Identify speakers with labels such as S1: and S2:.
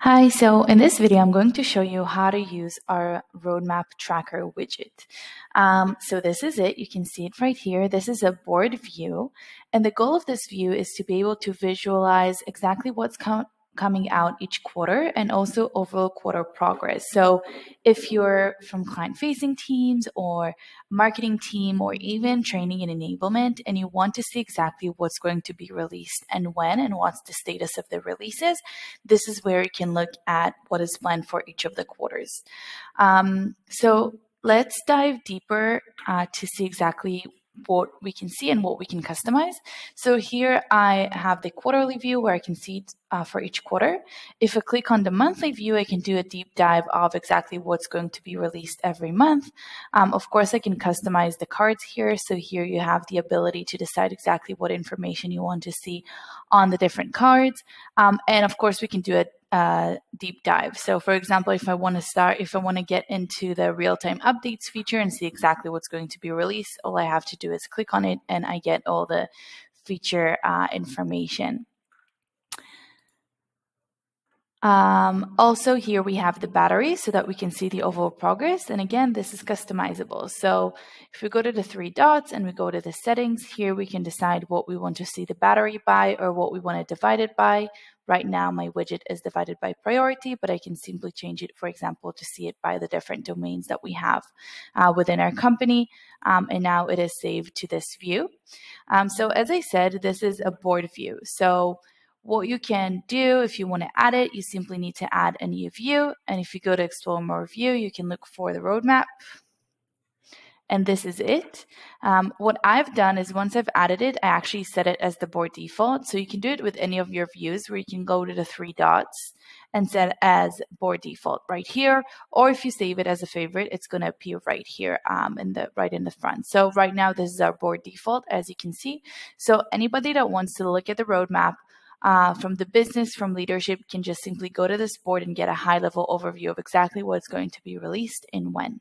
S1: Hi, so in this video, I'm going to show you how to use our roadmap tracker widget. So this is it. You can see it right here. This is a board view. And the goal of this view is to be able to visualize exactly what's coming out each quarter and also overall quarter progress. So if you're from client-facing teams or marketing team or even training and enablement, and you want to see exactly what's going to be released and when and what's the status of the releases, this is where you can look at what is planned for each of the quarters. So let's dive deeper to see exactly what we can see and what we can customize. So here I have the quarterly view where I can see for each quarter. If I click on the monthly view, I can do a deep dive of exactly what's going to be released every month. Of course, I can customize the cards here. So here you have the ability to decide exactly what information you want to see on the different cards. And of course, we can do a deep dive. So for example, if I want to get into the real-time updates feature and see exactly what's going to be released, all I have to do is click on it and I get all the feature information. Also here we have the battery so that we can see the overall progress. And again, this is customizable. So if we go to the three dots and we go to the settings, here we can decide what we want to see the battery by or what we want to divide it by. Right now, my widget is divided by priority, but I can simply change it, for example, to see it by the different domains that we have within our company. And now it is saved to this view. So as I said, this is a board view. So what you can do if you want to add it, you simply need to add a new view. And if you go to explore more view, you can look for the roadmap. And this is it. What I've done is once I've added it, I actually set it as the board default. So you can do it with any of your views where you can go to the three dots and set as board default right here. Or if you save it as a favorite, it's going to appear right here right in the front. So right now, this is our board default, as you can see. So anybody that wants to look at the roadmap, from the business, from leadership, can just simply go to this board and get a high-level overview of exactly what's going to be released and when.